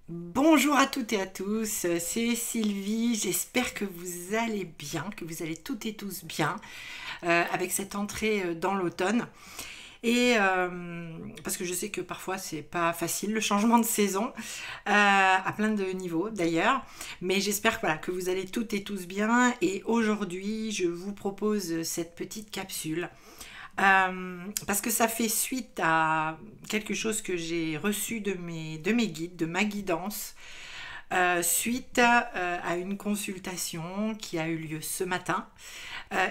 Bonjour à toutes et à tous, c'est Sylvie, j'espère que vous allez bien, que vous allez toutes et tous bien avec cette entrée dans l'automne. Parce que je sais que parfois c'est pas facile le changement de saison, à plein de niveaux d'ailleurs, mais j'espère voilà, que vous allez toutes et tous bien. Et aujourd'hui je vous propose cette petite capsule parce que ça fait suite à quelque chose que j'ai reçu de mes guides, de ma guidance, suite à une consultation qui a eu lieu ce matin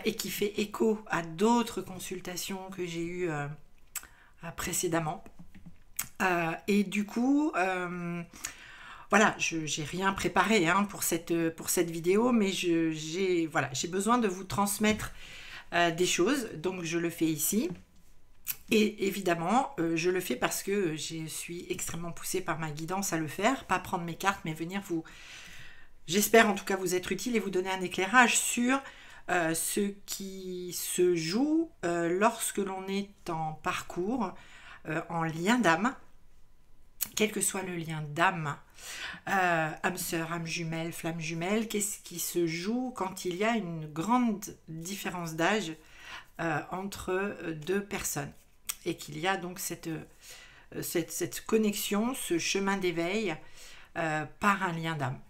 et qui fait écho à d'autres consultations que j'ai eues précédemment. Et du coup, voilà, je n'ai rien préparé hein, pour cette vidéo, mais j'ai voilà, besoin de vous transmettre des choses, donc je le fais ici. Et évidemment, je le fais parce que je suis extrêmement poussée par ma guidance à le faire, pas prendre mes cartes, mais venir vous, j'espère en tout cas vous être utile et vous donner un éclairage sur ce qui se joue lorsque l'on est en parcours, en lien d'âme, quel que soit le lien d'âme, âme sœur, âme jumelle, flamme jumelle, qu'est-ce qui se joue quand il y a une grande différence d'âge entre deux personnes et qu'il y a donc cette connexion, ce chemin d'éveil par un lien d'âme.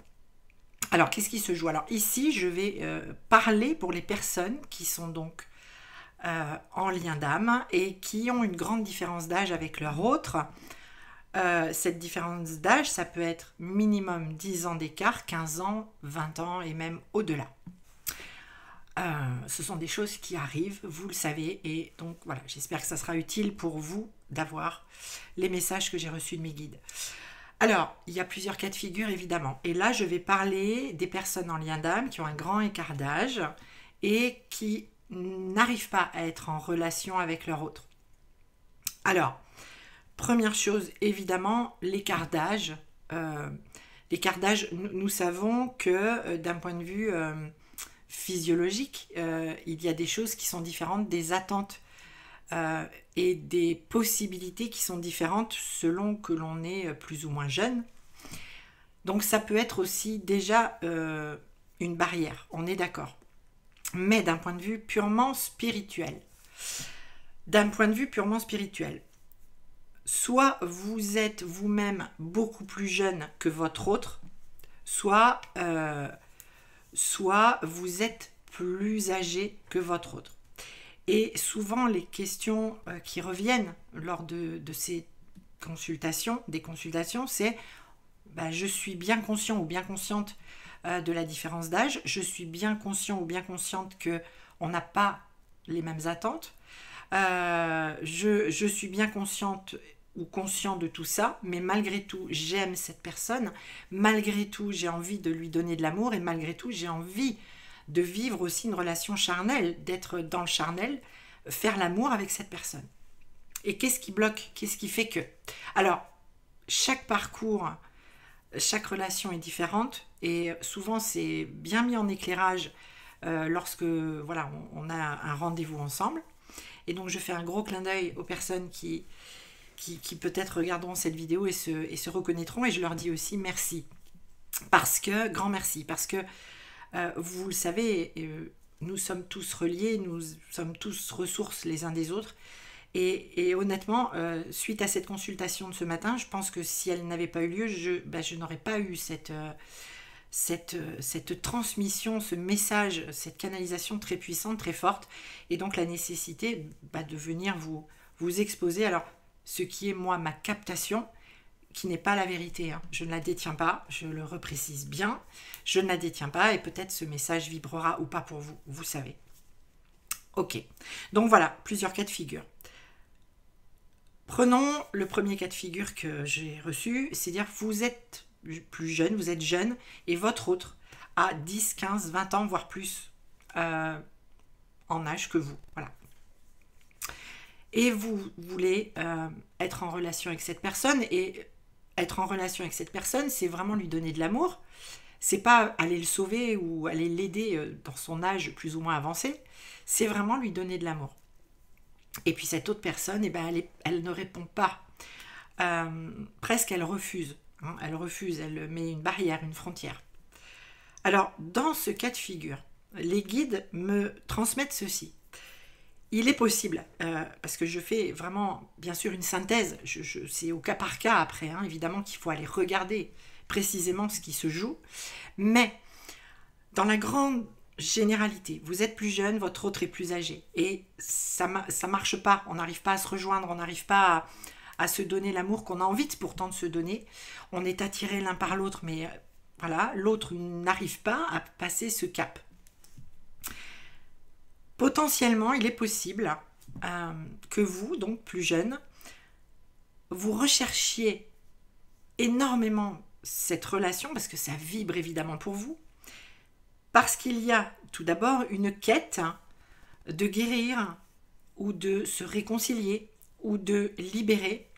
Alors, qu'est-ce qui se joue? Alors ici, je vais parler pour les personnes qui sont donc en lien d'âme et qui ont une grande différence d'âge avec leur autre. Cette différence d'âge, ça peut être minimum 10 ans d'écart, 15 ans, 20 ans et même au-delà. Ce sont des choses qui arrivent, vous le savez, et donc voilà, j'espère que ça sera utile pour vous d'avoir les messages que j'ai reçus de mes guides. Alors, il y a plusieurs cas de figure évidemment, et là je vais parler des personnes en lien d'âme qui ont un grand écart d'âge et qui n'arrivent pas à être en relation avec leur autre. Alors, première chose, évidemment, l'écart d'âge. L'écart d'âge, nous savons que d'un point de vue physiologique, il y a des choses qui sont différentes, des attentes et des possibilités qui sont différentes selon que l'on est plus ou moins jeune. Donc ça peut être aussi déjà une barrière, on est d'accord. Mais d'un point de vue purement spirituel, soit vous êtes vous-même beaucoup plus jeune que votre autre, soit vous êtes plus âgé que votre autre. Et souvent, les questions qui reviennent lors de ces consultations, c'est je suis bien conscient ou bien consciente de la différence d'âge, je suis bien conscient ou bien consciente qu'on n'a pas les mêmes attentes, je suis bien consciente ou conscient de tout ça, mais malgré tout, j'aime cette personne, malgré tout, j'ai envie de lui donner de l'amour, et malgré tout, j'ai envie de vivre aussi une relation charnelle, d'être dans le charnel, faire l'amour avec cette personne. Et qu'est-ce qui bloque? Qu'est-ce qui fait que? Alors, chaque parcours, chaque relation est différente, et souvent c'est bien mis en éclairage lorsque voilà, on a un rendez-vous ensemble. Et donc je fais un gros clin d'œil aux personnes qui peut-être regarderont cette vidéo et se reconnaîtront, et je leur dis aussi merci. Grand merci, parce que vous le savez, nous sommes tous reliés, nous sommes tous ressources les uns des autres. Et honnêtement, suite à cette consultation de ce matin, je pense que si elle n'avait pas eu lieu, je n'aurais pas eu cette transmission, ce message, cette canalisation très puissante, très forte, et donc la nécessité de venir vous exposer. Alors, ce qui est moi ma captation, qui n'est pas la vérité, hein. Je ne la détiens pas, je le reprécise bien, je ne la détiens pas, et peut-être ce message vibrera ou pas pour vous, vous savez. Ok, donc voilà, plusieurs cas de figure. Prenons le premier cas de figure que j'ai reçu, c'est-à-dire vous êtes plus jeune, vous êtes jeune, et votre autre a 10, 15, 20 ans, voire plus en âge que vous. Voilà. Et vous voulez être en relation avec cette personne, et être en relation avec cette personne, c'est vraiment lui donner de l'amour. C'est pas aller le sauver ou aller l'aider dans son âge plus ou moins avancé, c'est vraiment lui donner de l'amour. Et puis cette autre personne, elle ne répond pas. Presque elle refuse. hein. Elle refuse, elle met une barrière, une frontière. Alors, dans ce cas de figure, les guides me transmettent ceci. Il est possible, parce que je fais vraiment, bien sûr, une synthèse, c'est au cas par cas après, hein, évidemment qu'il faut aller regarder précisément ce qui se joue, mais dans la grande généralité, vous êtes plus jeune, votre autre est plus âgé, et ça marche pas, on n'arrive pas à se rejoindre, on n'arrive pas à se donner l'amour qu'on a envie pourtant de se donner, on est attirés l'un par l'autre, mais voilà, l'autre n'arrive pas à passer ce cap. Potentiellement, il est possible que vous, donc plus jeune, vous recherchiez énormément cette relation, parce que ça vibre évidemment pour vous, parce qu'il y a tout d'abord une quête de guérir, ou de se réconcilier, ou de libérer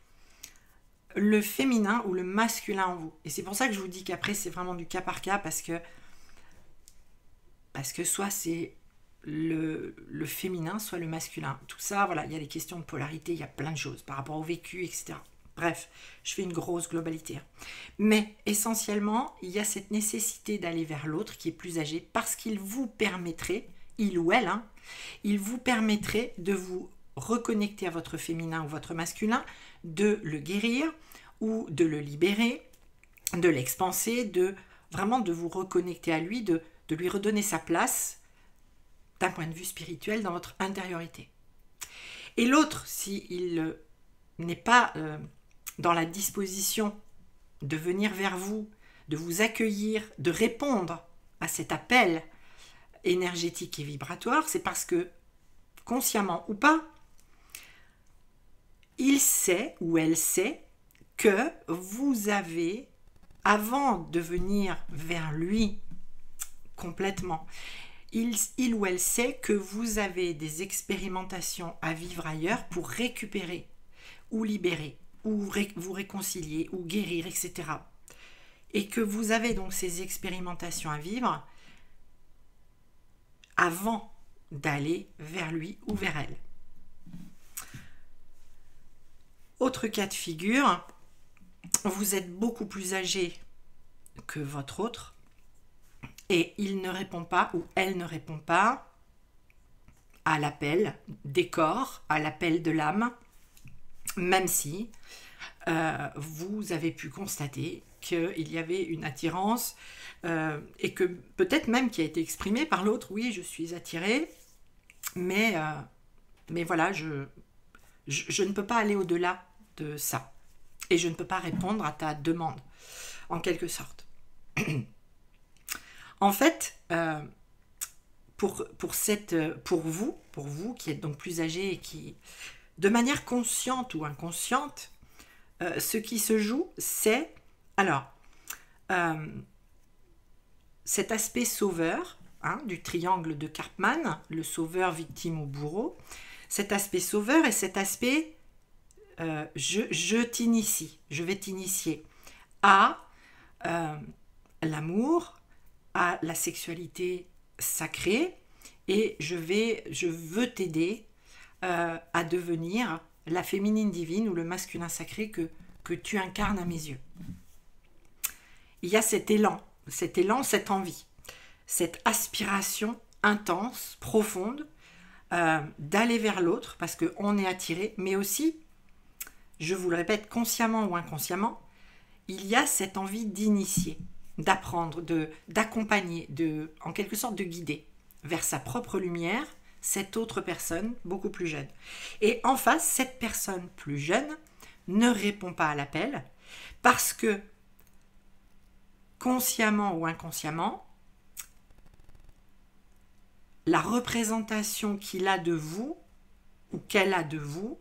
le féminin ou le masculin en vous. Et c'est pour ça que je vous dis qu'après, c'est vraiment du cas par cas, parce que soit c'est le féminin, soit le masculin. Tout ça, voilà, il y a des questions de polarité, il y a plein de choses par rapport au vécu, etc. Bref, je fais une grosse globalité. Mais essentiellement, il y a cette nécessité d'aller vers l'autre qui est plus âgé, parce qu'il vous permettrait, il ou elle, hein, il vous permettrait de vous reconnecter à votre féminin ou votre masculin, de le guérir ou de le libérer, de l'expanser, vraiment de vous reconnecter à lui, de lui redonner sa place d'un point de vue spirituel dans votre intériorité. Et l'autre, s'il n'est pas dans la disposition de venir vers vous, de vous accueillir, de répondre à cet appel énergétique et vibratoire, c'est parce que, consciemment ou pas, il sait ou elle sait que vous avez, avant de venir vers lui complètement, il ou elle sait que vous avez des expérimentations à vivre ailleurs pour récupérer ou libérer, ou vous réconcilier, ou guérir, etc. Et que vous avez donc ces expérimentations à vivre avant d'aller vers lui ou vers elle. Autre cas de figure, vous êtes beaucoup plus âgé que votre autre, et il ne répond pas ou elle ne répond pas à l'appel des corps, à l'appel de l'âme, même si vous avez pu constater qu'il y avait une attirance et que peut-être même qui a été exprimée par l'autre, oui, je suis attirée, mais voilà, je ne peux pas aller au-delà de ça. Et je ne peux pas répondre à ta demande, en quelque sorte. En fait, pour vous qui êtes donc plus âgé et qui, de manière consciente ou inconsciente, ce qui se joue, c'est cet aspect sauveur, hein, du triangle de Karpman, le sauveur, victime ou bourreau, cet aspect sauveur et cet aspect je t'initie, je vais t'initier à l'amour, à la sexualité sacrée, et je veux t'aider à devenir la féminine divine ou le masculin sacré que tu incarnes à mes yeux. Il y a cet élan, cette envie, cette aspiration intense, profonde, d'aller vers l'autre parce qu'on est attiré, mais aussi, je vous le répète, consciemment ou inconsciemment, il y a cette envie d'initier, d'apprendre, d'accompagner, en quelque sorte de guider vers sa propre lumière cette autre personne beaucoup plus jeune. Et en face, cette personne plus jeune ne répond pas à l'appel parce que, consciemment ou inconsciemment, la représentation qu'il a de vous ou qu'elle a de vous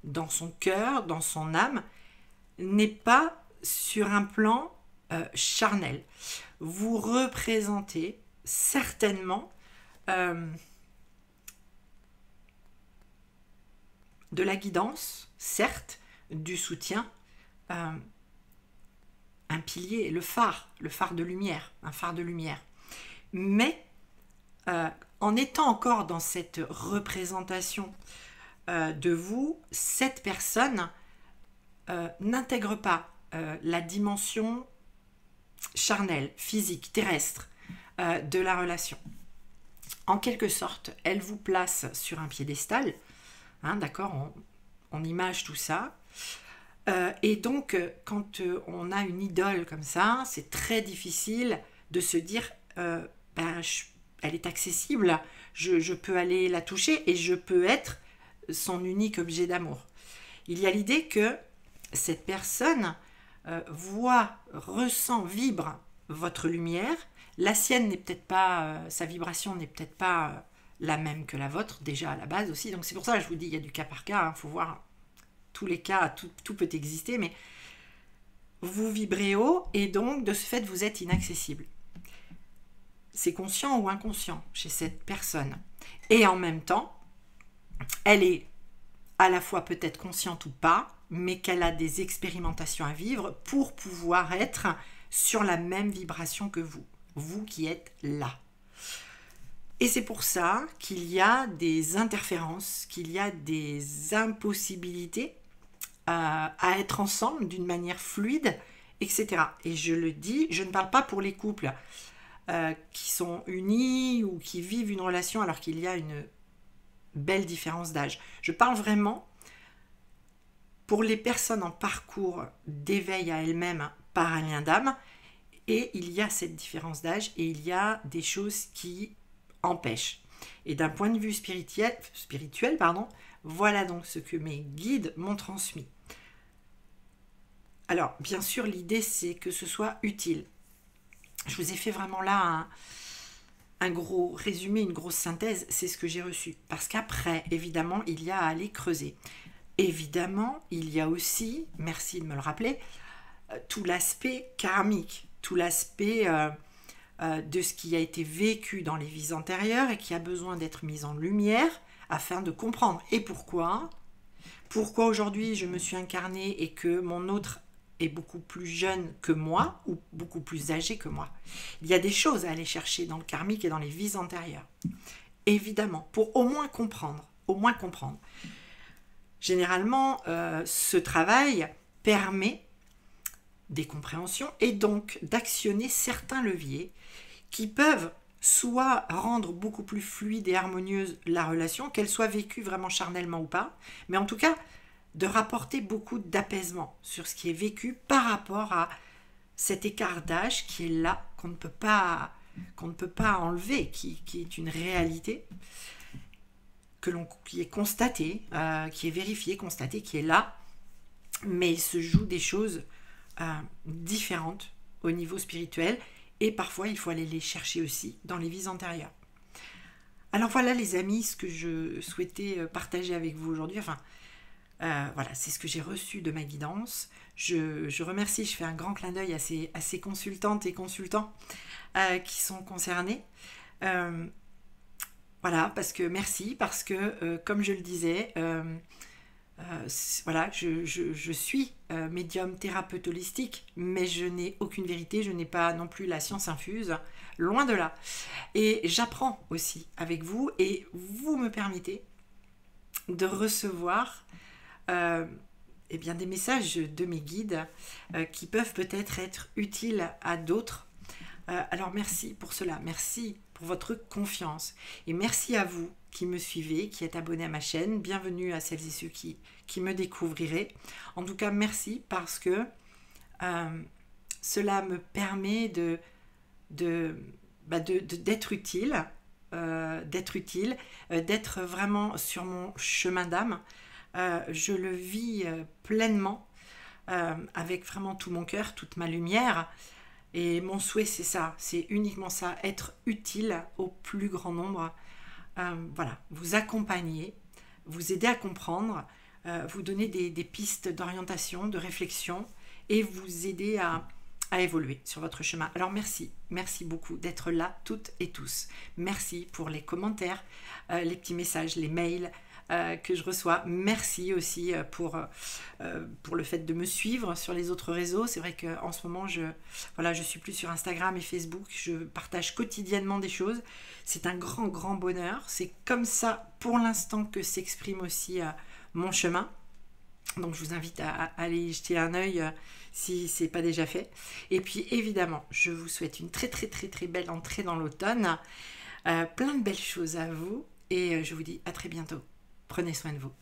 dans son cœur, dans son âme, n'est pas sur un plan charnel. Vous représentez certainement de la guidance, certes, du soutien, un pilier, le phare de lumière, un phare de lumière. Mais en étant encore dans cette représentation de vous, cette personne n'intègre pas la dimension charnelle, physique, terrestre de la relation. En quelque sorte, elle vous place sur un piédestal, hein, d'accord, on image tout ça. Et donc, quand on a une idole comme ça, c'est très difficile de se dire, elle est accessible, je peux aller la toucher et je peux être son unique objet d'amour. Il y a l'idée que cette personne voit, ressent, vibre votre lumière. La sienne n'est peut-être pas, sa vibration n'est peut-être pas la même que la vôtre, déjà à la base aussi. Donc c'est pour ça que je vous dis, il y a du cas par cas, faut voir tous les cas, tout peut exister, mais vous vibrez haut et donc de ce fait vous êtes inaccessible. C'est conscient ou inconscient chez cette personne. Et en même temps, elle est à la fois peut-être consciente ou pas, mais qu'elle a des expérimentations à vivre pour pouvoir être sur la même vibration que vous qui êtes là. Et c'est pour ça qu'il y a des interférences, qu'il y a des impossibilités à être ensemble d'une manière fluide, etc. Et je le dis, je ne parle pas pour les couples qui sont unis ou qui vivent une relation alors qu'il y a une belle différence d'âge. Je parle vraiment pour les personnes en parcours d'éveil à elles-mêmes par un lien d'âme, et il y a cette différence d'âge et il y a des choses qui empêchent. Et d'un point de vue spirituel, voilà donc ce que mes guides m'ont transmis. Alors, bien sûr, l'idée, c'est que ce soit utile. Je vous ai fait vraiment là un gros résumé, une grosse synthèse, c'est ce que j'ai reçu. Parce qu'après, évidemment, il y a à aller creuser. Évidemment, il y a aussi, merci de me le rappeler, tout l'aspect karmique, tout l'aspect de ce qui a été vécu dans les vies antérieures et qui a besoin d'être mis en lumière afin de comprendre. Et pourquoi aujourd'hui je me suis incarnée et que mon autre est beaucoup plus jeune que moi ou beaucoup plus âgé que moi. Il y a des choses à aller chercher dans le karmique et dans les vies antérieures. Évidemment, pour au moins comprendre. Généralement, ce travail permet des compréhensions et donc d'actionner certains leviers qui peuvent soit rendre beaucoup plus fluide et harmonieuse la relation, qu'elle soit vécue vraiment charnellement ou pas, mais en tout cas de rapporter beaucoup d'apaisement sur ce qui est vécu par rapport à cet écart d'âge qui est là, qu'on ne peut pas enlever, qui est une réalité qui est constatée, qui est vérifiée, constatée, qui est là, mais il se joue des choses différentes au niveau spirituel et parfois il faut aller les chercher aussi dans les vies antérieures. Alors voilà les amis, ce que je souhaitais partager avec vous aujourd'hui, voilà, c'est ce que j'ai reçu de ma guidance. Je remercie, je fais un grand clin d'œil à ces consultantes et consultants qui sont concernés. Voilà, parce que comme je le disais, voilà, je suis médium thérapeute holistique, mais je n'ai aucune vérité, je n'ai pas non plus la science infuse, loin de là. Et j'apprends aussi avec vous, et vous me permettez de recevoir des messages de mes guides qui peuvent peut-être être utiles à d'autres. Alors merci pour cela, merci pour votre confiance et merci à vous qui me suivez, qui êtes abonnés à ma chaîne. Bienvenue à celles et ceux qui me découvriraient. En tout cas, merci parce que cela me permet d'être utile, d'être vraiment sur mon chemin d'âme. Je le vis pleinement, avec vraiment tout mon cœur, toute ma lumière. Et mon souhait, c'est ça, c'est uniquement ça, être utile au plus grand nombre. Voilà, vous accompagner, vous aider à comprendre, vous donner des pistes d'orientation, de réflexion et vous aider à évoluer sur votre chemin. Alors merci beaucoup d'être là toutes et tous. Merci pour les commentaires, les petits messages, les mails que je reçois. Merci aussi pour le fait de me suivre sur les autres réseaux. C'est vrai qu'en ce moment, je suis plus sur Instagram et Facebook. Je partage quotidiennement des choses. C'est un grand bonheur. C'est comme ça, pour l'instant, que s'exprime aussi mon chemin. Donc, je vous invite à aller y jeter un œil si ce n'est pas déjà fait. Et puis évidemment, je vous souhaite une très très très très belle entrée dans l'automne. Plein de belles choses à vous et je vous dis à très bientôt. Prenez soin de vous.